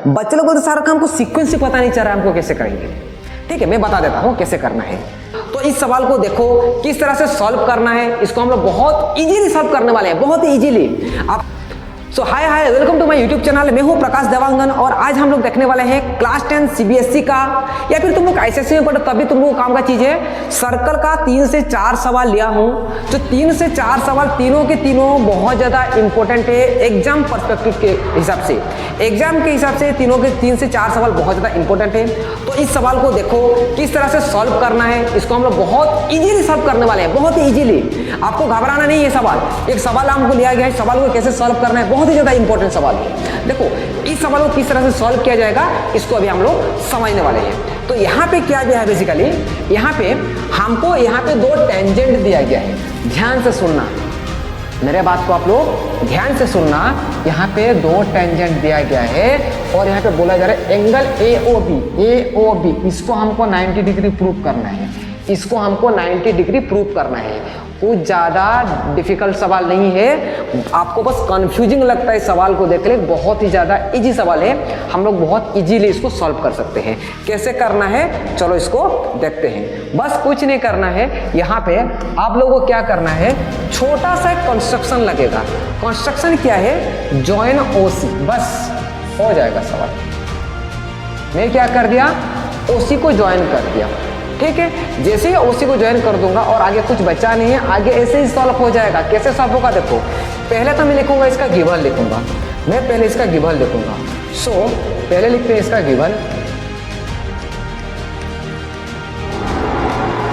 बच्चे लोग बोलते सर हमको सीक्वेंस ही पता नहीं चल रहा है, हमको कैसे करेंगे। ठीक है, मैं बता देता हूँ कैसे करना है। तो इस सवाल को देखो किस तरह से सॉल्व करना है, इसको हम लोग बहुत इजीली सॉल्व करने वाले हैं, बहुत ही इजीली। आप so hi welcome to my YouTube channel. मैं हूँ प्रकाश देवांगन और आज हम लोग देखने वाले हैं क्लास 10 सीबीएसई का, या फिर तुम लोग आईसीएसई में पढ़ो तभी तुम लोग काम का चीज है। सर्कल का 3 से 4 सवाल लिया हूँ, जो 3 से 4 सवाल तीनों के तीनों बहुत ज्यादा इंपॉर्टेंट है एग्जाम पर्सपेक्टिव के हिसाब से। एग्जाम के हिसाब से तीनों के 3 से 4 सवाल बहुत ज्यादा इंपॉर्टेंट है। तो इस सवाल को देखो किस तरह से सॉल्व करना है, इसको हम लोग बहुत इजीली सॉल्व करने वाले हैं, बहुत ही इजीली। आपको घबराना नहीं है। सवाल एक सवाल हमको लिया गया है, सवाल को कैसे सॉल्व करना है, बहुत ही ज्यादा इंपॉर्टेंट सवाल है। देखो इस सवाल को किस तरह से सॉल्व किया जाएगा इसको अभी हम लोग समझने वाले हैं। तो यहाँ पे क्या गया है, बेसिकली यहाँ पे हमको यहाँ पे 2 टेंजेंट दिया गया है। ध्यान से सुनना मेरे बात को, आप लोग ध्यान से सुनना। यहाँ पे 2 टेंजेंट दिया गया है और यहाँ पे बोला जा रहा है एंगल AOB, इसको हमको 90 डिग्री प्रूव करना है, इसको हमको 90 डिग्री प्रूव करना है। कुछ ज़्यादा डिफिकल्ट सवाल नहीं है, आपको बस कंफ्यूजिंग लगता है सवाल को देख ले, बहुत ही ज़्यादा इजी सवाल है। हम लोग बहुत इजीली इसको सॉल्व कर सकते हैं। कैसे करना है चलो इसको देखते हैं। बस कुछ नहीं करना है, यहाँ पे आप लोगों को क्या करना है, छोटा सा कंस्ट्रक्शन लगेगा। कंस्ट्रक्शन क्या है, जॉइन OC, बस हो जाएगा सवाल। मैं क्या कर दिया, OC को ज्वाइन कर दिया। ठीक है, जैसे ही OC को ज्वाइन कर दूंगा और आगे कुछ बचा नहीं है, आगे ऐसे ही सॉल्व हो जाएगा। कैसे सॉल्व होगा देखो, पहले तो मैं लिखूंगा इसका गिवन लिखूंगा, मैं पहले इसका गिवन लिखूंगा। सो पहले लिखते हैं इसका गिवन।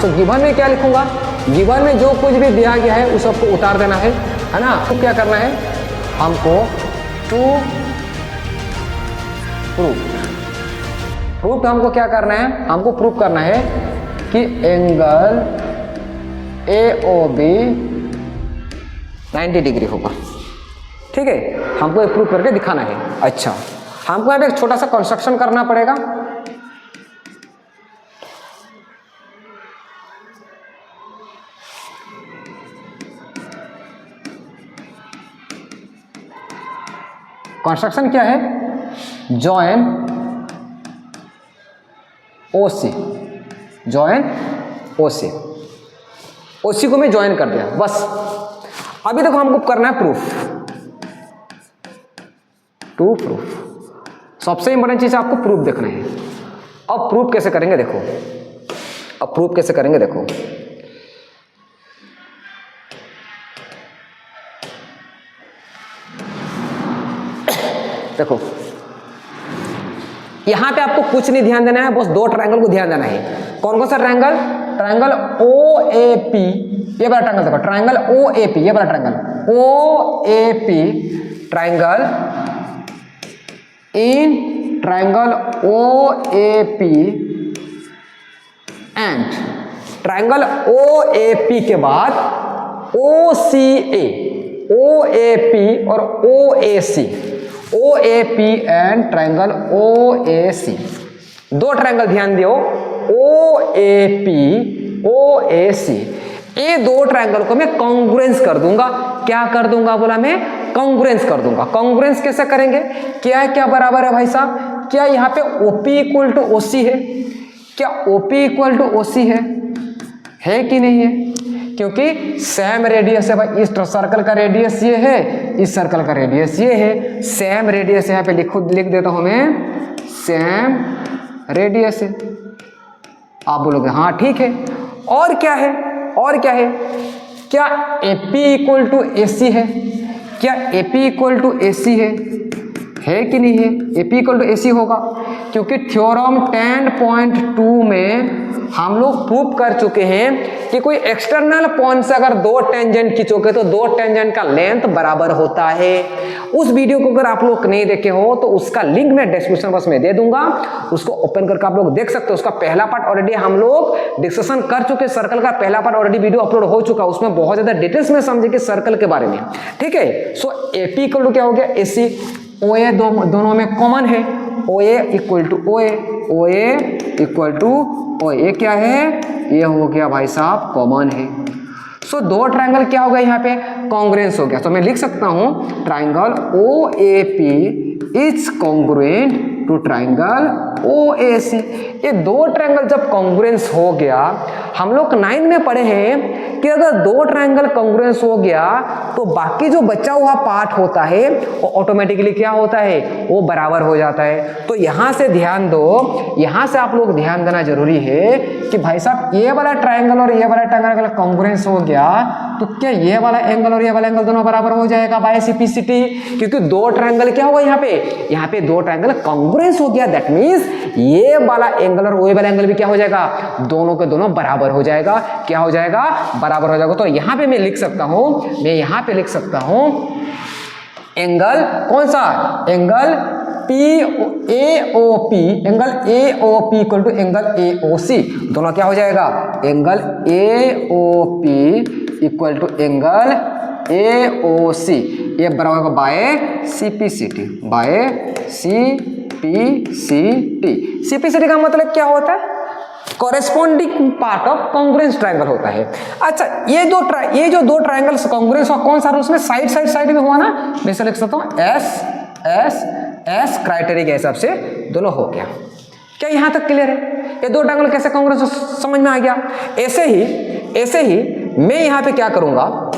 तो गिवन में क्या लिखूंगा, गिवन में जो कुछ भी दिया गया है उस सबको उतार देना है ना। तो क्या करना है हमको, टू प्रूफ हमको क्या करना है, हमको प्रूफ करना है कि एंगल AOB 90 डिग्री होगा। ठीक है, हमको ये प्रूफ करके दिखाना है। अच्छा, हमको यहाँ पे एक छोटा सा कंस्ट्रक्शन करना पड़ेगा। कंस्ट्रक्शन क्या है, जॉइन OC, ज्वाइन OC को मैं ज्वाइन कर दिया बस। अभी देखो हमको करना है प्रूफ। सबसे इंपॉर्टेंट चीज आपको प्रूफ देखना है। अब प्रूफ कैसे करेंगे देखो, देखो यहां पे आपको कुछ नहीं ध्यान देना है, बस 2 ट्रायंगल को ध्यान देना है। कौन कौन सा ट्रायंगल, ट्रायंगल OAP, ये वाला ट्रायंगल देखो, ट्रायंगल OAP, ये वाला triangle OAP, triangle in triangle OAP and triangle OAP के बाद OCA, OAP और OAP and triangle OAC। 2 triangle ध्यान दियो, OAC। ये 2 ट्रायंगल को मैं कॉन्ग्रुएंस कर दूंगा। क्या कर दूंगा बोला, मैं कॉन्ग्रुएंस कर दूंगा। कॉन्ग्रुएंस कैसे करेंगे, क्या बराबर है भाई साहब, क्या यहाँ पे OP इक्वल टू OC है, क्या OP इक्वल टू OC है कि नहीं है? क्योंकि सेम रेडियस है भाई, इस सर्कल का रेडियस ये है, इस सर्कल का रेडियस ये है, सेम रेडियस यहाँ पे लिख देता हूं मैं, सेम रेडियस है। आप बोलोगे हाँ ठीक है, और क्या है, क्या AP इक्वल टू AC है, क्या AP इक्वल टू AC है कि नहीं है? AP इक्वल टू AC होगा, क्योंकि थ्योरम 10.2 में हम लोग प्रूव कर चुके हैं कि कोई एक्सटर्नल पॉइंट से अगर 2 टेंजेंट खींचोगे तो 2 टेंजेंट का लेंथ बराबर होता है। उस वीडियो को अगर आप लोग नहीं देखे हो तो उसका लिंक मैं डिस्क्रिप्शन बॉक्स में दे दूंगा, उसको ओपन करके आप लोग देख सकते हो। उसका पहला पार्ट ऑलरेडी हम लोग डिस्कशन कर चुके, सर्कल का पहला पार्ट ऑलरेडी वीडियो अपलोड हो चुका, उसमें बहुत ज्यादा डिटेल्स में समझे कि सर्कल के बारे में। ठीक है, सो AP इक्वल टू क्या हो गया, AC, OA दोनों में कॉमन है, OA equal to OA equal to OA, ये क्या है, ये हो गया भाई साहब कॉमन है। सो 2 ट्रायंगल क्या हो गया यहाँ पे, कॉन्ग्रुएंस हो गया। तो मैं लिख सकता हूं triangle OAP is congruent to triangle OAC। ये दो ट्राइंगल जब कॉन्ग्रुएंस हो गया, हम लोग 9 में पढ़े हैं कि अगर दो ट्राइंगल कॉन्ग्रुएंस हो गया तो बाकी जो बचा हुआ पार्ट होता है वो ऑटोमेटिकली क्या होता है, वो बराबर हो जाता है। तो यहां से ध्यान दो, यहां से आप लोग ध्यान देना जरूरी है कि भाई साहब ये वाला ट्राइंगल और ये वाला ट्राइंगल अगर कॉन्ग्रुएंस हो गया तो क्या ये वाला एंगल और ये वाला एंगल दोनों बराबर हो जाएगा बाय सिम्प्लिसिटी, क्योंकि दो ट्राइंगल क्या होगा यहाँ पे दो ट्राइंगल कॉन्ग्रुएंस हो गया। दैट मींस ये वाला एंगल और वो वाला एंगल भी क्या हो जाएगा, दोनों के दोनों बराबर हो जाएगा। क्या हो जाएगा, बराबर हो जाएगा। तो यहाँ पे मैं लिख सकता हूं, मैं यहाँ पे लिख सकता हूं एंगल कौन सा, angle AOP, angle AOP equal to angle AOC, दोनों क्या हो जाएगा, angle AOP equal to angle AOC, ये बराबर होगा by CPCT, by CPCT। CPCT का मतलब क्या होता है, corresponding part of congruence triangle होता है। अच्छा, ये जो दो ट्राइंगल्स कॉन्ग्रुएंस हुआ, कौन सा उसमें साइड में हुआ ना, मैं इसे लिख सकता हूं एस क्राइटेरिया के हिसाब से दोनों हो गया। क्या यहां तक क्लियर है, ये दो ट्राइंगल कैसे कॉन्ग्रुएंस समझ में आ गया। ऐसे ही मैं यहां पे क्या करूंगा,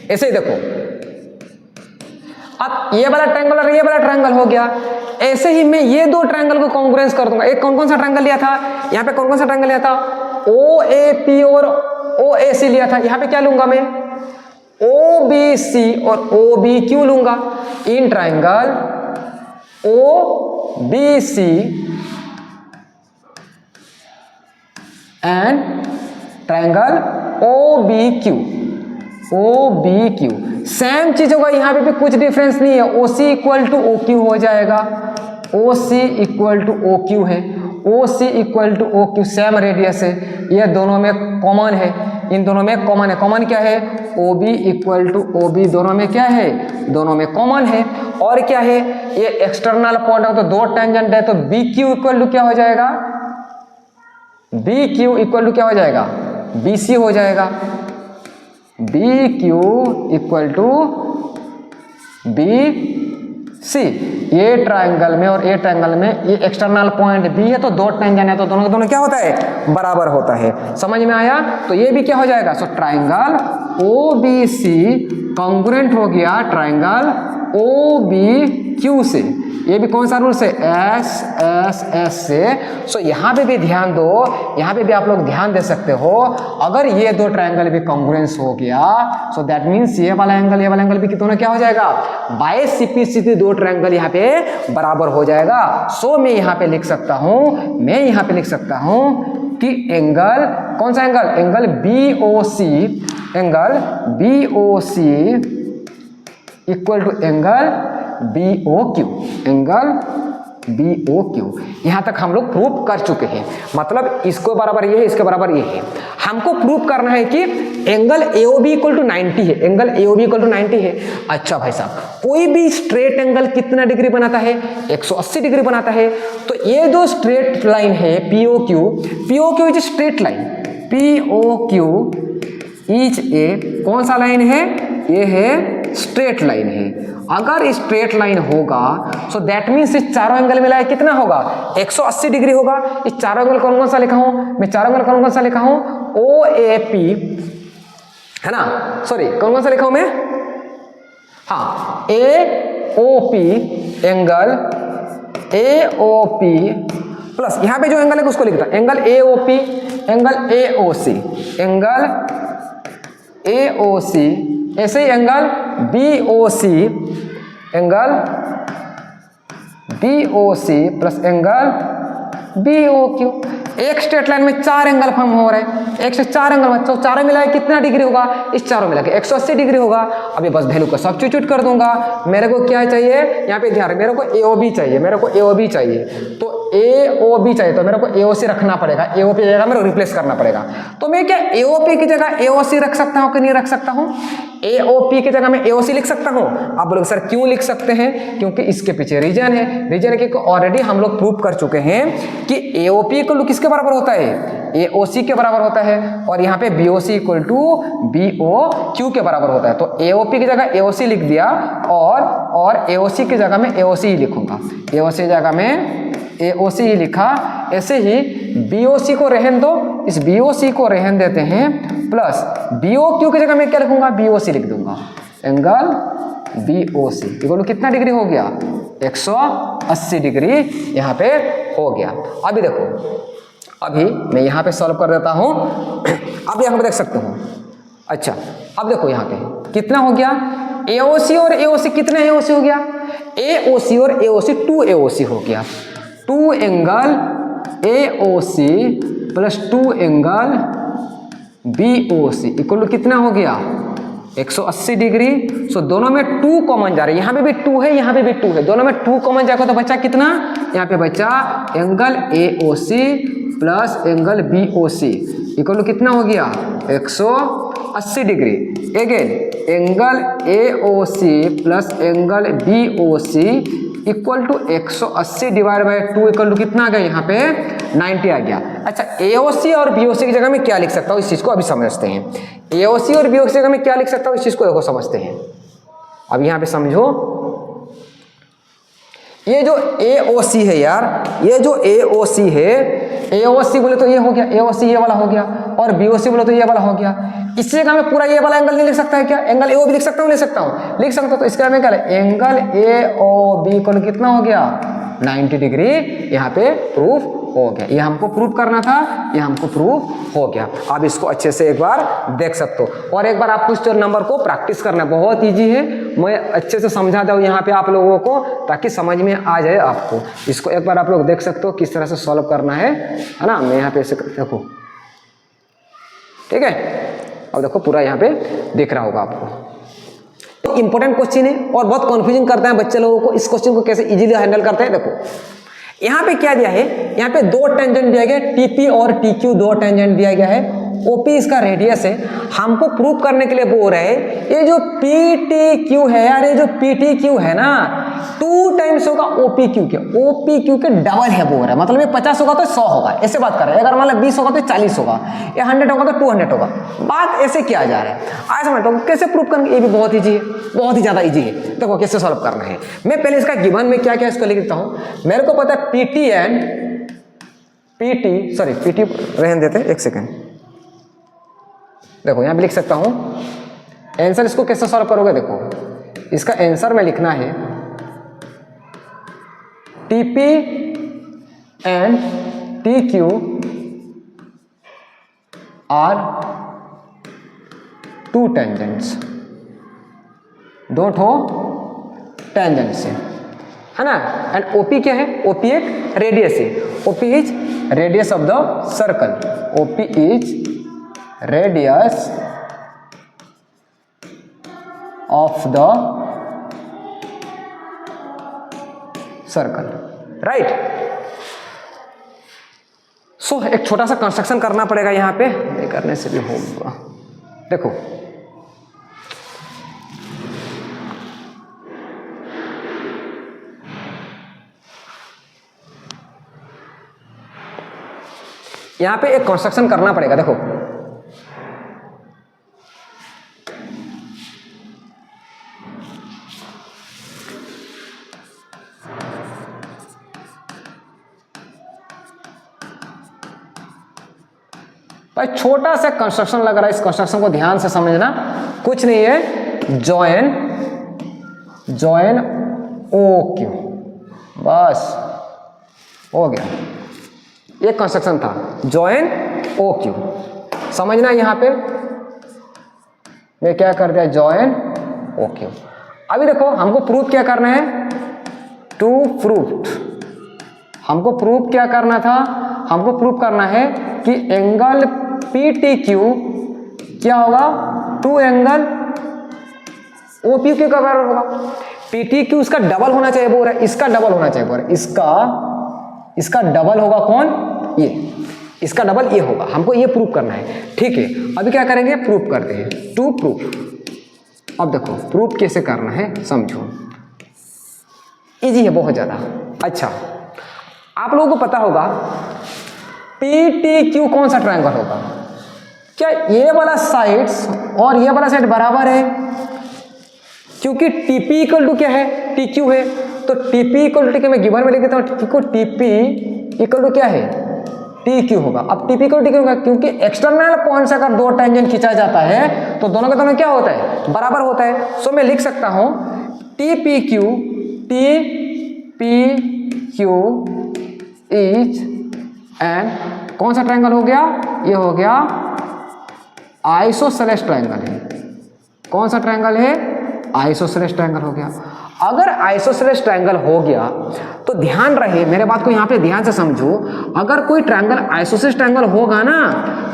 ऐसे ही देखो, अब ये वाला ट्रायंगल और ये वाला ट्रायंगल हो गया। ऐसे ही मैं ये दो ट्रायंगल को कॉन्ग्रुएंस कर दूंगा। एक कौन सा ट्रायंगल लिया था, यहाँ पे कौन सा ट्रायंगल लिया था, OAP और OAC लिया था। यहाँ पे क्या लूंगा मैं, OBC और OBQ लूंगा। In triangle OBC and triangle OBQ same चीज होगा, यहाँ पे भी कुछ डिफरेंस नहीं है। OC इक्वल टू OQ हो जाएगा, OC इक्वल टू OQ है, OC equal to OQ same radius है, ये दोनों में कॉमन है, इन दोनों में कॉमन है। कॉमन क्या है, OB इक्वल टू OB दोनों में क्या है, दोनों में कॉमन है। और क्या है, ये एक्सटर्नल पॉइंट है तो दो टेंजेंट है, तो BQ इक्वल टू क्या हो जाएगा, BQ इक्वल टू क्या हो जाएगा, BC हो जाएगा। BQ equal to BC। ये ट्रायंगल में और ये ट्रायंगल में ये एक्सटर्नल पॉइंट B है, तो दो टेंजेंट है तो दोनों के दोनों क्या होता है, बराबर होता है। समझ में आया, तो ये भी क्या हो जाएगा, सो ट्रायंगल OBC कॉन्ग्रुएंट हो गया ट्रायंगल OBQ से। ये भी कौन सा रूल से, S से। सो यहाँ पे भी ध्यान दो, यहाँ पे भी आप लोग ध्यान दे सकते हो। अगर ये दो ट्रायंगल भी कॉन्ग्रुएंस हो गया, सो दैट मीन्स ये वाला एंगल भी दोनों क्या हो जाएगा, बाय CPCT दो ट्रायंगल यहाँ पे बराबर हो जाएगा। सो मैं यहाँ पे लिख सकता हूँ कि एंगल कौन सा angle, angle BOC equal to angle BOQ, angle BOQ। यहां तक हम लोग प्रूव कर चुके हैं। मतलब इसको बराबर ये है, इसके बराबर ये है। हमको प्रूव करना है कि एंगल AOB इक्वल टू 90 है, एंगल AOB इक्वल टू 90 है। अच्छा भाई साहब, कोई भी स्ट्रेट एंगल कितना डिग्री बनाता है, 180 डिग्री बनाता है। तो ये दो स्ट्रेट लाइन है POQ is straight line, POQ is a कौन सा लाइन है, ये है स्ट्रेट लाइन है। अगर स्ट्रेट लाइन होगा सो दैट मीन्स इस चारों एंगल मिलाए कितना होगा, 180 डिग्री होगा। इस चारों एंगल कौन सा लिखा हूं मैं, चारों एंगल कौन सा लिखा हूं, OAP है ना, सॉरी कौन सा लिखा हूं मैं, हाँ AOP, एंगल AOP प्लस यहां पे जो एंगल है उसको लिखता angle AOP, angle AOC, angle AOC, ऐसे ही angle BOC, angle BOC plus angle BOQ। एक स्ट्रेट लाइन में चार एंगल फॉर्म हो रहे हैं, एक से चार एंगल में, तो चारों मिला के कितना डिग्री होगा, इस चारों मिला के 180 डिग्री होगा। अभी बस वैल्यू को सब्स्टिट्यूट कर दूंगा। मेरे को क्या चाहिए, यहाँ पे ध्यान, मेरे को AOB चाहिए, मेरे को AOB चाहिए, तो AOB चाहिए तो मेरे को AOC रखना पड़ेगा, AOP की जगह मेरे को रिप्लेस करना पड़ेगा। तो मैं क्या AOP की जगह AOC रख सकता हूँ कि नहीं रख सकता हूँ, AOP की जगह मैं AOC लिख सकता हूँ। आप बोलोगे सर क्यों लिख सकते हैं? क्योंकि इसके पीछे रीजन है। रीजन है कि ऑलरेडी हम लोग प्रूव कर चुके हैं कि AOP इक्वल टू किसके बराबर होता है? AOC के बराबर होता है। और यहाँ पे BOC इक्वल टू BOQ के बराबर होता है। तो AOP की जगह AOC लिख दिया और AOC की जगह में AOC ही लिखूंगा। AOC की जगह में AOC ही लिखा। ऐसे ही BOC को रहन दो, इस BOC को रहन देते हैं, प्लस BOQ की जगह में क्या लिखूंगा? BOC लिख दूंगा। एंगल BOC इक्वल टू कितना डिग्री हो गया? 180 डिग्री यहाँ पे हो गया। अभी देखो, अभी मैं यहाँ पे सॉल्व कर देता हूँ। अब यहाँ पे देख सकते हो। अच्छा, अब देखो यहाँ पे कितना हो गया? AOC और AOC कितने AOC हो गया? AOC और AOC 2 AOC हो गया। 2 angle AOC plus 2 angle BOC equal to कितना हो गया? 180 डिग्री। सो दोनों में 2 कॉमन जा रहे हैं। यहाँ पे भी 2 है, यहाँ पे भी 2 है, दोनों में 2 कॉमन जाएगा तो बचा कितना? यहाँ पे बचा angle AOC plus angle BOC equal to कितना हो गया? 180 degree. Again angle AOC plus angle BOC equal to 180 divide by 2 equal to कितना आ गया? यहाँ पे 90 आ गया। अच्छा, AOC और BOC की जगह में क्या लिख सकता हूँ? इस चीज को अभी समझते हैं। AOC और BOC की जगह में क्या लिख सकता हूँ? इस चीज को देखो समझते हैं। अब यहाँ पे समझो, ये जो AOC है यार, ये जो AOC है, AOC बोले तो ये हो गया, AOC ये वाला हो गया, और BOC बोले तो ये वाला हो गया। इसी जगह में पूरा ये वाला एंगल नहीं लिख सकता है क्या? एंगल AOB लिख सकता हूँ? लिख सकता हूँ, लिख सकता हूँ। तो इसका मैं क्या है? एंगल AOB को कितना हो गया? 90 डिग्री यहाँ पे प्रूफ हो गया। ये हमको प्रूफ करना था, ये हमको प्रूफ हो गया। आप इसको अच्छे से एक बार देख सकते हो। और एक बार आपको इस नंबर को प्रैक्टिस करना, बहुत इजी है। मैं अच्छे से समझा दूँ यहाँ पे आप लोगों को, ताकि समझ में आ जाए आपको। इसको एक बार आप लोग देख सकते हो किस तरह से सॉल्व करना है ना। मैं यहाँ पे ऐसे देखो, ठीक है। अब देखो पूरा यहाँ पे दिख रहा होगा आपको। इंपॉर्टेंट क्वेश्चन है और बहुत कंफ्यूजिंग करता है बच्चे लोगों को। इस क्वेश्चन को कैसे इजीली हैंडल करते हैं देखो। यहाँ पे क्या दिया है? यहाँ पे 2 टेंजेंट दिया गया, TP और TQ 2 टेंजेंट दिया गया है। OP इसका रेडियस है। हमको प्रूव करने के लिए बोल रहे हैं ये जो PTQ है यार, ये जो PTQ है ना 2 टाइम्स होगा OPQ के। OPQ के डबल है बोल रहा है। मतलब ये 50 होगा तो 100 होगा, ऐसे बात कर रहे हैं। अगर मान लो 20 होगा तो 40 होगा, या 100 होगा तो 200 होगा। बात ऐसे किया जा रहा है। आया समझ लो कैसे प्रूव करेंगे? ये भी बहुत ईजी है, बहुत ही ज्यादा ईजी है। देखो कैसे सॉल्व करना है। मैं पहले इसका गिवन में क्या क्या इसको लिख देता हूँ। मेरे को पता है PT रहने देते हैं, 1 सेकेंड। देखो यहाँ भी लिख सकता हूँ। आंसर इसको कैसे सॉल्व करोगे? देखो इसका आंसर में लिखना है TP and TQ are 2 tangents, 2 tangents है ना। एंड OP क्या है? OP एक रेडियस है। OP is radius of the circle. OP is radius of the circle, right. So एक छोटा सा कंस्ट्रक्शन करना पड़ेगा यहाँ पे, ये करने से भी होगा। देखो यहाँ पे एक कंस्ट्रक्शन करना पड़ेगा। देखो भाई, छोटा सा कंस्ट्रक्शन लग रहा है। इस कंस्ट्रक्शन को ध्यान से समझना। कुछ नहीं है, जॉइन OQ, बस हो गया। ये कंस्ट्रक्शन था, जॉइन OQ। समझना यहाँ पे मैं क्या कर दिया, जॉइन OQ। अभी देखो हमको प्रूफ क्या करना है? टू प्रूफ हमको प्रूफ क्या करना था? हमको प्रूफ करना है कि एंगल PTQ क्या होगा? 2 एंगल OPQ के बराबर होगा। PTQ इसका डबल होना चाहिए बोल रहा है, इसका डबल होना चाहिए बोल रहा है। इसका डबल होगा कौन? ये, इसका डबल ये होगा। हमको ये प्रूफ करना है, ठीक है। अभी क्या करेंगे? प्रूफ करते हैं। टू प्रूफ अब देखो प्रूफ कैसे करना है समझो, इजी है बहुत ज़्यादा। अच्छा, आप लोगों को पता होगा PTQ कौन सा ट्रायंगल होगा? क्या ये वाला साइड्स और ये वाला साइड बराबर है? क्योंकि TP इक्वल टू क्या है? TQ है। तो TP इक्वल टू मैं गिवन में लिख देता हूँ, TP इक्वल टू क्या है? TQ होगा। अब TP इक्वल टू होगा क्योंकि एक्सटर्नल पॉइंट से अगर दो टेंजेंट खींचा जाता है तो दोनों का दोनों क्या होता है? बराबर होता है। सो मैं लिख सकता हूँ TPQ इज एंड कौन सा ट्रायंगल हो गया? ये हो गया आइसोसेलेस ट्रायंगल है। कौन सा ट्रायंगल है? आइसोसेलेस ट्रायंगल हो गया। अगर आइसोसेलेस ट्रायंगल हो गया तो ध्यान रहे, मेरे बात को यहाँ पे ध्यान से समझो, अगर कोई ट्रायंगल आइसोसेलेस ट्रायंगल होगा ना,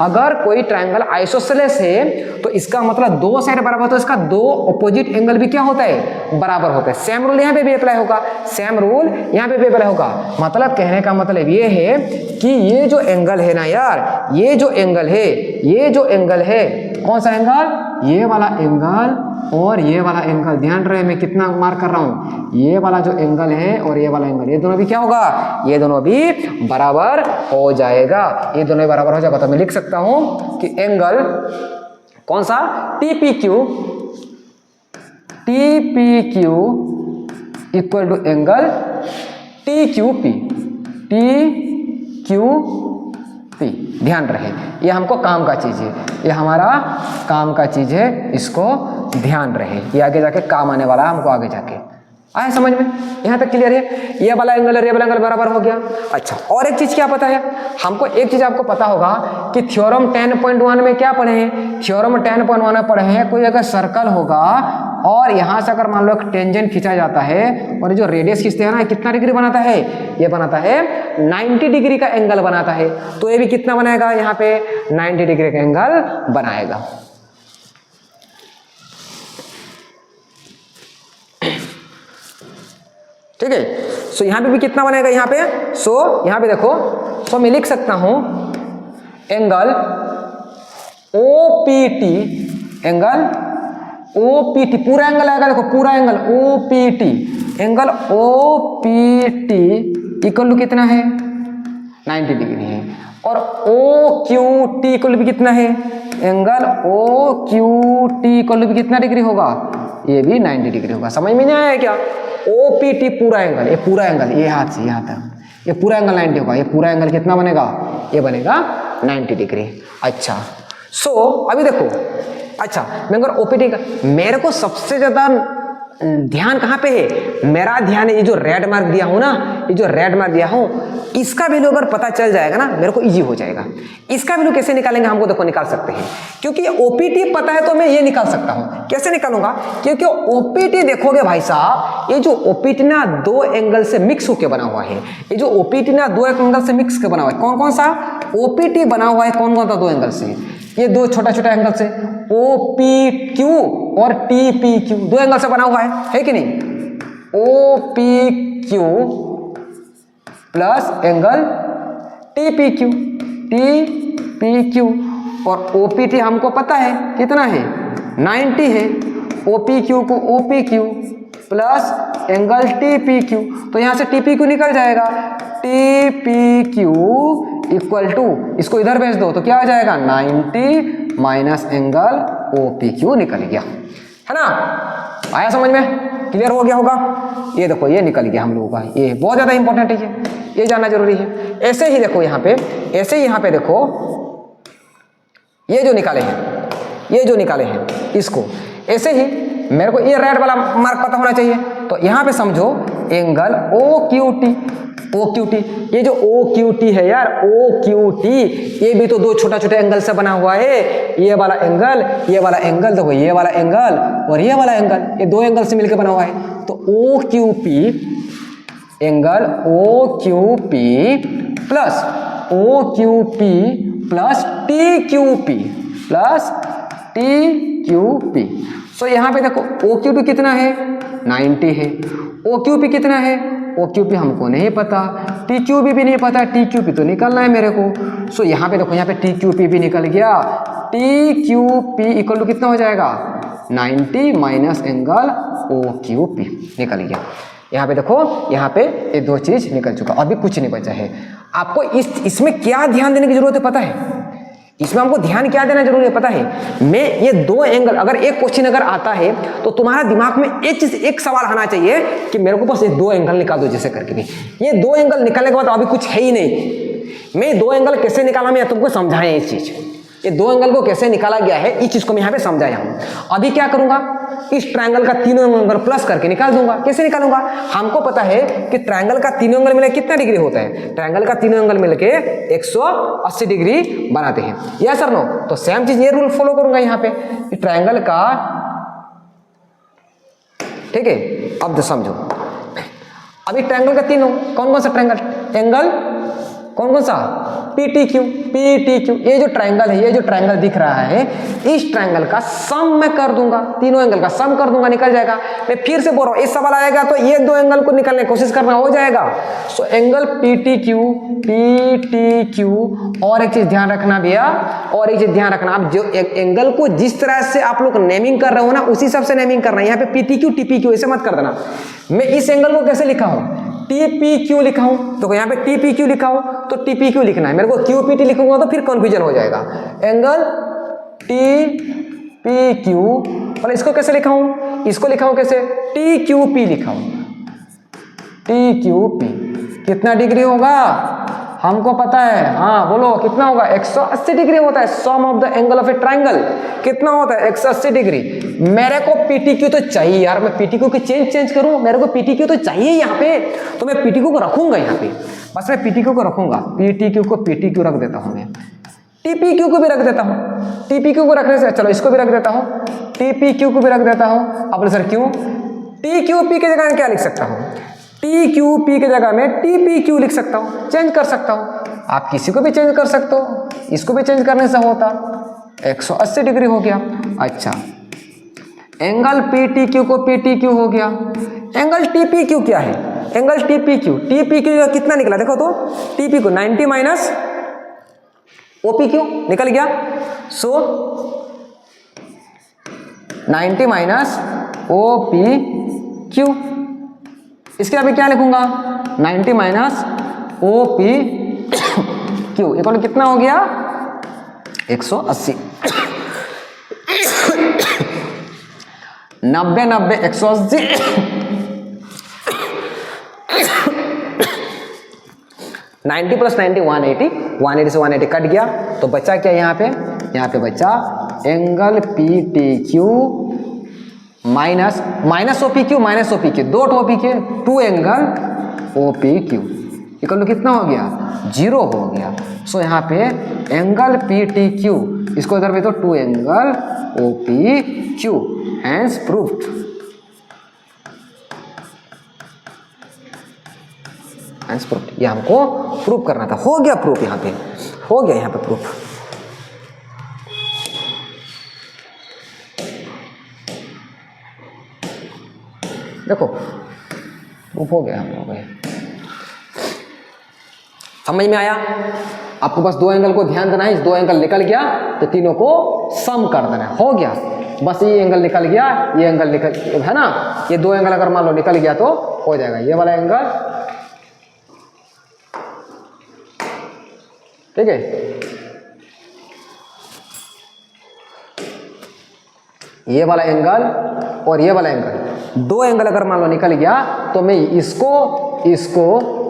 अगर कोई ट्रायंगल आइसोसेलेस है तो इसका मतलब दो साइड बराबर, तो इसका दो ऑपोजिट एंगल भी क्या होता है? बराबर होता है। सेम रूल यहाँ पे भी अप्लाई होगा, सेम रूल यहाँ पे भी अप्लाई होगा। मतलब कहने का मतलब ये है कि ये जो एंगल है ना यार, ये जो एंगल है, ये जो एंगल है, कौन सा एंगल? ये वाला एंगल और ये वाला एंगल। ध्यान रहे मैं कितना मार्क कर रहा हूं, ये वाला जो एंगल है और ये वाला एंगल, ये दोनों भी क्या होगा? ये दोनों भी बराबर हो जाएगा। ये दोनों भी बराबर हो जाएगा। तो मैं लिख सकता हूं कि एंगल कौन सा? TPQ equal to angle TQP। ध्यान रहे ये हमको काम का चीज है, ये हमारा काम का चीज है, इसको ध्यान रहे, ये आगे जाके काम आने वाला है हमको आगे जाके। आए समझ में? यहाँ तक क्लियर है? ये वाला एंगल और ये वाला एंगल बराबर हो गया। अच्छा, और एक चीज क्या पता है हमको? एक चीज आपको पता होगा कि थ्योरम 10.1 में क्या पढ़े हैं? थ्योरम 10.1 में पढ़े हैं, कोई अगर सर्कल होगा और यहाँ से अगर मान लो एक टेंजेंट खींचा जाता है और जो रेडियस खींचते हैं ना, कितना डिग्री बनाता है? ये बनाता है 90 डिग्री का एंगल बनाता है। तो ये भी कितना बनाएगा? यहाँ पे 90 डिग्री का एंगल बनाएगा। ठीक है, सो यहाँ पे भी कितना बनेगा? यहाँ पे यहाँ पे देखो, सो मैं लिख सकता हूं एंगल OPT, एंगल OPT पूरा एंगल आएगा, देखो पूरा angle OPT, angle OPT equal to कितना है? 90 डिग्री है। और OQT इक्वल टू भी कितना है? एंगल OQT इक्वल टू भी कितना डिग्री होगा? ये भी 90 डिग्री होगा। समझ में नहीं आया क्या? OPT पूरा एंगल, ये पूरा एंगल, ये हाथ से यहाँ तक, ये पूरा एंगल 90 होगा। ये पूरा एंगल कितना बनेगा? ये बनेगा 90 डिग्री। अच्छा, सो अभी देखो, अच्छा मैं अगर OPT का, मेरे को सबसे ज्यादा ध्यान कहाँ पे है? मेरा ध्यान है ये जो रेड मार्क दिया हूं ना, ये जो रेड मार्क दिया हूं, इसका वैल्यू अगर पता चल जाएगा ना, मेरे को इजी हो जाएगा। इसका वैल्यू कैसे निकालेंगे हमको? देखो निकाल सकते हैं, क्योंकि OPT पता है तो मैं ये निकाल सकता हूं। कैसे निकालूंगा? क्योंकि OPT देखोगे भाई साहब, ये जो OPT ना दो एंगल से मिक्स होकर बना हुआ है। ये जो OPT ना दो एंगल से मिक्स के बना हुआ है। कौन कौन सा OPT बना हुआ है? कौन कौन सा दो एंगल से? ये दो छोटा छोटा एंगल से OPQ और TPQ, दो एंगल से बना हुआ है कि नहीं? OPQ प्लस एंगल TPQ और OPT हमको पता है कितना है? 90 है। OPQ को OPQ प्लस एंगल TPQ, तो यहां से TPQ निकल जाएगा। TPQ इक्वल टू, इसको इधर भेज दो तो क्या आ जाएगा? 90 माइनस एंगल OPQ निकल गया, है ना? आया समझ में? क्लियर हो गया होगा? ये देखो ये निकल गया हम लोगों का, ये बहुत ज्यादा इंपॉर्टेंट है, ये जानना जरूरी है। ऐसे ही देखो यहाँ पे, ऐसे ही यहाँ पे देखो, ये जो निकाले हैं, इसको ऐसे ही मेरे को ये रेड वाला मार्क पता होना चाहिए। तो यहाँ पे समझो एंगल OQT, ये जो OQT है यार, OQT ये भी तो दो छोटा छोटा एंगल से बना हुआ है। ये वाला एंगल देखो, ये वाला एंगल और ये वाला एंगल, ये दो एंगल से मिलकर बना हुआ है। तो OQP, angle OQP plus TQP। सो यहाँ पे देखो OQP कितना है? 90 है। OQP कितना है? OQP हमको नहीं पता, TQP भी नहीं पता, TQP तो निकलना है मेरे को। सो यहाँ पे देखो, यहाँ पे TQP भी निकल गया। TQP इक्वल टू कितना हो जाएगा? 90 minus angle O Q P निकल गया। यहाँ पे देखो, यहाँ पे ये दो चीज निकल चुका, अभी कुछ नहीं बचा है। आपको इसमें क्या ध्यान देने की जरूरत है पता है? इसमें हमको ध्यान क्या देना जरूरी है पता है? मैं ये दो एंगल, अगर एक क्वेश्चन अगर आता है तो तुम्हारा दिमाग में एक चीज, एक सवाल आना चाहिए कि मेरे को बस ये दो एंगल निकाल दो जैसे करके भी। ये दो एंगल निकालने के बाद अभी कुछ है ही नहीं। मैं दो एंगल कैसे निकाला, मैं तुमको समझाया ये चीज। ये दो एंगल को कैसे निकाला गया है इस चीज को मैं यहाँ पे समझाया हूँ। अभी क्या करूंगा, इस ट्रायंगल का तीनों एंगल प्लस करके निकाल दूंगा। कैसे निकालूंगा? हमको पता है कि ट्रायंगल का तीनों एंगल मिलकर कितना डिग्री होता है? ट्रायंगल का तीनों एंगल मिलके 180 डिग्री बनाते हैं। यस और नो? तो सेम चीज ये रूल फॉलो करूंगा यहाँ पे, ट्रायंगल का, ठीक है। अब समझो, अभी ट्रायंगल का तीनों कौन कौन सा ट्रायंगल, एंगल कौन कौन सा? PTQ, PTQ। ये जो ट्रायंगल है, ये जो ट्रायंगल दिख रहा है, इस ट्रायंगल का सम मैं कर दूंगा, तीनों एंगल का सम कर दूंगा, निकल जाएगा। मैं फिर से बोल रहा हूं, इस सवाल आएगा तो ये दो एंगल को निकालने की कोशिश करना, हो जाएगा। सो एंगल PTQ, और एक चीज ध्यान रखना भैया, और एक चीज ध्यान रखना, आप जो एंगल को जिस तरह से आप लोग नेमिंग कर रहे हो ना, उसी हिसाब से नेमिंग करना है। यहाँ पे PTQ, TPQ ऐसे मत कर देना। मैं इस एंगल को कैसे लिखा हूं? TPQ लिखा हूं, तो यहाँ पे TPQ लिखा हूं तो TPQ लिखना है। मेरे को QPT लिखूंगा तो फिर कंफ्यूजन हो जाएगा। एंगल TPQ, और इसको कैसे लिखा हूं? इसको लिखा हूं कैसे? TQP लिखा हूं, TQP। कितना डिग्री होगा हमको पता है, हाँ बोलो कितना होगा? 180 डिग्री होता है। Sum of the angle of a triangle कितना होता है? 180 डिग्री। मेरे को PTQ तो चाहिए यार, मैं PTQ की चेंज करूं, मेरे को PTQ तो चाहिए यहाँ पे, तो मैं PTQ को रखूंगा यहाँ पे, बस मैं PTQ को रखूंगा। PTQ को PTQ रख देता हूं मैं, TPQ को भी रख देता हूं। TPQ को रखने से, चलो इसको भी रख देता हूं, TPQ को भी रख देता हूं। अब सर क्यों? TQP की जगह क्या लिख सकता हूं? TQP की जगह में TPQ लिख सकता हूं, चेंज कर सकता हूं। आप किसी को भी चेंज कर सकते हो, इसको भी चेंज करने से होता 180 डिग्री हो गया। अच्छा, एंगल PTQ को PTQ हो गया। एंगल TPQ क्या है? एंगल TPQ कितना निकला देखो तो, TP को 90 माइनस OPQ निकल गया। सो 90 माइनस OPQ, इसके अभी क्या लिखूंगा? 90 माइनस OPQ इक्वल कितना हो गया? 180। 90 90 180, 90 प्लस 90 180, 180 से 180 कट गया, तो बचा क्या यहाँ पे? यहाँ पे बचा एंगल PTQ माइनस OPQ, दो OPQ, 2 एंगल OPQ इक्वल कितना हो गया? 0 हो गया। सो यहाँ पे एंगल PTQ, इसको इधर भी तो 2 angle OPQ, hence proved. Hence proved, ये हमको प्रूव करना था, हो गया प्रूफ, यहाँ पे हो गया, यहाँ पे प्रूफ। देखो प्रूफ हो गया, हम हो गए। समझ में आया? आपको बस दो एंगल को ध्यान देना है, इस दो एंगल निकल गया तो तीनों को सम कर देना है, हो गया। बस ये एंगल निकल गया, ये एंगल निकल, है ना, ये दो एंगल अगर मान लो निकल गया तो हो जाएगा। ये वाला एंगल, ठीक है, ये वाला एंगल और ये वाला एंगल, दो एंगल अगर मान लो निकल गया तो मैं इसको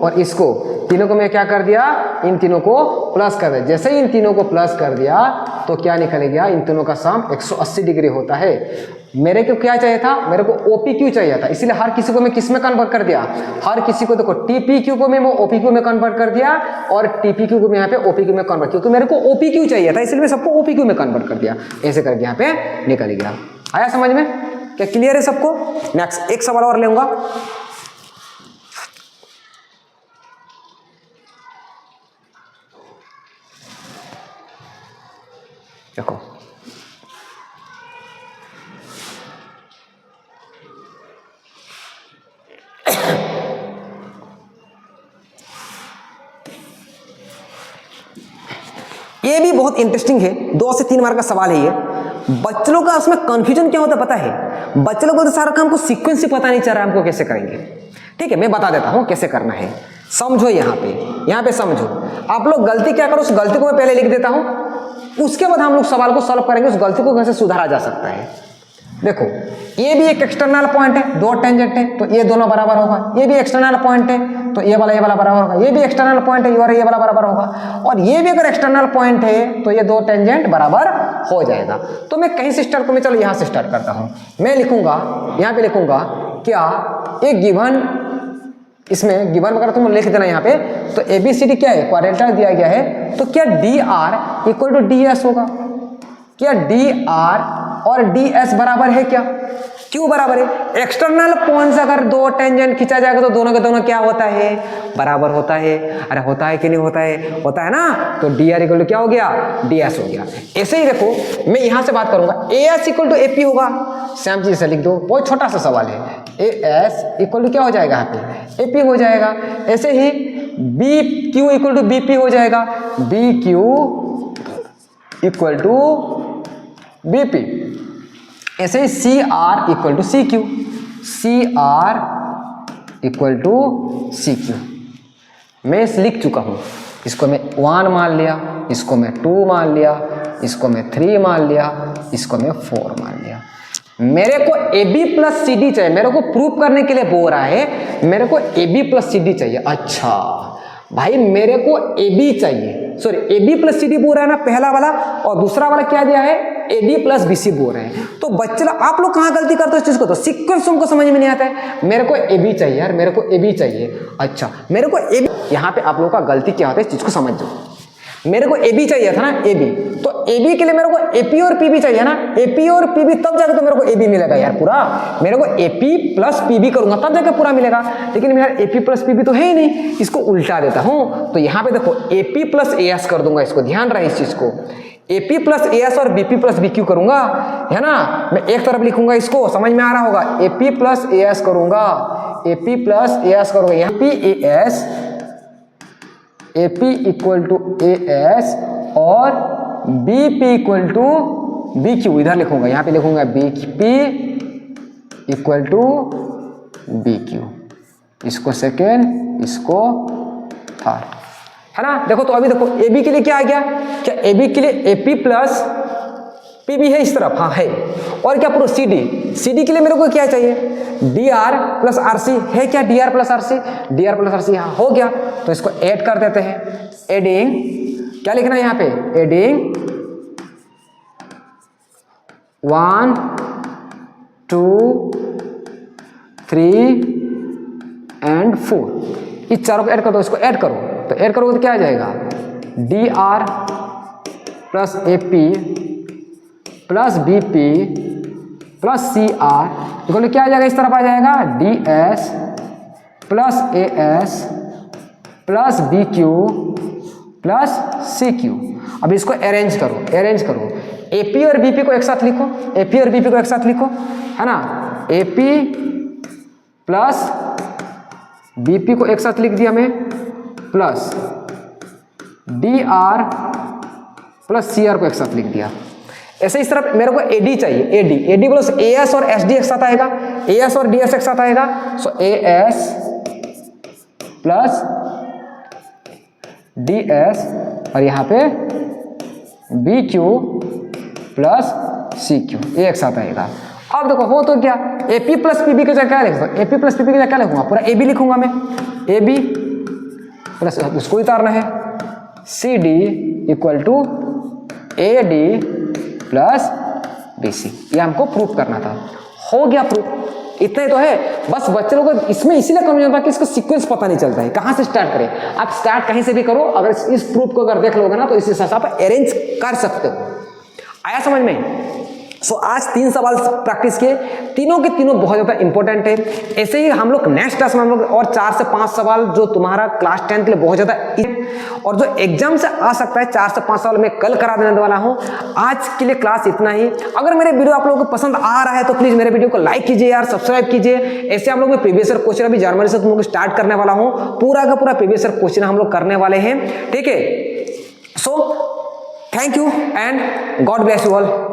और इसको तीनों को मैं क्या कर दिया? इन तीनों को प्लस कर दिया। जैसे ही इन तीनों को प्लस कर दिया तो क्या निकल गया? इन तीनों का सम 180 डिग्री होता है। मेरे को क्या चाहिए था? मेरे को OPQ चाहिए था, इसलिए हर किसी को मैं किस में कन्वर्ट कर दिया? हर किसी को देखो TPQ को मैं OPQ में कन्वर्ट कर दिया और TPQ को मैं यहाँ पे OPQ में कन्वर्ट, क्योंकि मेरे को OPQ चाहिए था इसलिए मैं सबको OPQ में कन्वर्ट कर दिया। ऐसे करके यहाँ पे निकल गया। आया समझ में? क्या क्लियर है सबको? नेक्स्ट एक सवाल और लेऊंगा। देखो ये भी बहुत इंटरेस्टिंग है, 2 से 3 मार्क का सवाल है ये। बच्चे लोग का उसमें कंफ्यूजन क्या होता है पता है, बच्चे लोग बोलते सारा काम को सीक्वेंस ही पता नहीं चल रहा है हमको कैसे करेंगे। ठीक है, मैं बता देता हूँ कैसे करना है, समझो। यहाँ पे समझो। आप लोग गलती क्या करो, उस गलती को मैं पहले लिख देता हूँ, उसके बाद हम लोग सवाल को सॉल्व करेंगे, उस गलती को कैसे सुधारा जा सकता है। देखो ये भी एक एक्सटर्नल पॉइंट है, दो टेंजेंट है तो ये दोनों बराबर होगा। ये भी एक्सटर्नल पॉइंट है तो ये वाला बराबर होगा। ये भी एक्सटर्नल पॉइंट है और ये वाला बराबर होगा। और ये भी अगर एक्सटर्नल पॉइंट है तो ये दो टेंजेंट बराबर हो जाएगा। तो मैं कहीं से स्टार्ट करूँ, चलो यहाँ से स्टार्ट करता हूँ। मैं लिखूंगा, यहाँ पे लिखूंगा क्या, एक गिवन, इसमें गिवन वगैरह तुम लिख देना यहाँ पे। तो ABCD क्या है, क्वाड्रेंटल दिया गया है, तो क्या DR इक्वल टू DS होगा? क्या DR और DS बराबर है क्या? क्यों बराबर है? एक्सटर्नल पॉइंट से अगर दो टेंजेंट खींचा जाएगा तो दोनों के दोनों क्या होता है, बराबर होता है। अरे होता है कि नहीं होता है, होता है ना। तो DR इक्वल टू क्या हो गया, DS हो गया। ऐसे ही देखो मैं यहाँ से बात करूंगा, AS इक्वल टू AP होगा, सेम चीज से लिख दो, बहुत छोटा सा सवाल है। AS इक्वल टू क्या हो जाएगा, यहाँ पे AP हो जाएगा। ऐसे ही BQ इक्वल टू BP हो जाएगा, BQ इक्वल टू BP। ऐसे ही CR equal to CQ, CR equal to CQ। मैं लिख चुका हूं, इसको मैं 1 मान लिया, इसको मैं 2 मान लिया, इसको मैं 3 मान लिया, इसको मैं 4 मान लिया। मेरे को AB प्लस CD चाहिए, मेरे को प्रूफ करने के लिए बोल रहा है मेरे को AB प्लस CD चाहिए। अच्छा भाई मेरे को AB चाहिए, सॉरी AB प्लस CD बोल रहा है ना पहला वाला, और दूसरा वाला क्या दिया है, AD प्लस BC बोल रहे हैं। तो बच्चे आप लोग कहाँ गलती करते हो इस चीज को, तो सीक्वेंस उनको समझ में नहीं आता है। मेरे को AB चाहिए यार, मेरे को AB चाहिए। अच्छा मेरे को AB, यहाँ पे आप लोग का गलती क्या होता है इस चीज को समझ जाओ। मेरे को AB चाहिए था ना, AB, तो AB के लिए मेरे को AP और PB चाहिए ना, AP और PB तब जाकर तो मेरे को AB मिलेगा यार पूरा। मेरे को AP प्लस PB करूंगा तब जाकर पूरा मिलेगा, लेकिन यार AP प्लस PB तो है ही नहीं। इसको उल्टा देता हूं, तो यहाँ पे देखो AP प्लस AS कर दूंगा, इसको ध्यान रहे इस चीज को। AP प्लस AS और BP प्लस BQ करूंगा, है ना। मैं एक तरफ लिखूंगा, इसको समझ में आ रहा होगा, AP प्लस AS करूंगा, AP प्लस AS करूंगा, यहाँ AP इक्वल टू AS और BP इक्वल टू BQ इधर लिखूंगा, यहाँ पे लिखूंगा BP इक्वल टू BQ, इसको सेकेंड, इसको थर्ड, है ना। देखो तो अभी देखो AB के लिए क्या आ गया, क्या AB के लिए AP प्लस PB है इस तरफ, हाँ है। और क्या पूरा CD के लिए मेरे को क्या चाहिए, DR प्लस RC है क्या, DR प्लस RC यहाँ हो गया। तो इसको ऐड कर देते हैं, एडिंग क्या लिखना है यहाँ पे, एडिंग 1 2 3 and 4, इस चारों को ऐड कर दो, इसको ऐड करो, तो ऐड करोगे तो क्या आ जाएगा, DR plus AP plus BP plus CR equal क्या आ जाएगा, इस तरफ आ जाएगा DS plus AS plus BQ plus CQ। अब इसको अरेंज करो, AP और BP को एक साथ लिखो, है ना। AP प्लस BP को एक साथ लिख दिया मैं, प्लस DR प्लस CR को एक साथ लिख दिया। ऐसे इस तरफ मेरे को AD चाहिए, AD प्लस AS और SD एक साथ आएगा, AS और DS एक साथ आएगा, सो AS प्लस DS और यहाँ पे BQ प्लस CQ ये एक साथ आएगा। अब देखो हो तो क्या, AP प्लस PB के जगह क्या लिखूंगा, AP प्लस PB के जगह क्या लिखूंगा, पूरा AB लिखूंगा मैं, AB प्लस उसको उतारना है, CD equal to AD plus BC, ये हमको प्रूफ करना था, हो गया प्रूफ। इतना ही तो है बस। बच्चे लोगों को इसमें इसीलिए कम होता है कि इसको सीक्वेंस पता नहीं चलता है, कहाँ से स्टार्ट करें। आप स्टार्ट कहीं से भी करो, अगर इस प्रूफ को अगर देख लोगे ना तो इस हिसाब से आप अरेंज कर सकते हो। आया समझ में। सो आज 3 सवाल प्रैक्टिस किए, तीनों के तीनों बहुत ज़्यादा इंपॉर्टेंट है। ऐसे ही हम लोग नेक्स्ट क्लास में हम लोग और 4 से 5 सवाल जो तुम्हारा क्लास 10 के लिए बहुत ज़्यादा और जो एग्जाम से आ सकता है 4 से 5 सवाल मैं कल करा देने वाला हूँ। आज के लिए क्लास इतना ही। अगर मेरे वीडियो आप लोगों को पसंद आ रहा है तो प्लीज़ मेरे वीडियो को लाइक कीजिए यार, सब्सक्राइब कीजिए। ऐसे हम लोग में प्रीवियस ईयर क्वेश्चन अभी जनवरी से तुम लोग स्टार्ट करने वाला हूँ, पूरा का पूरा प्रीवियस ईयर क्वेश्चन हम लोग करने वाले हैं, ठीक है। So thank you and God bless you all.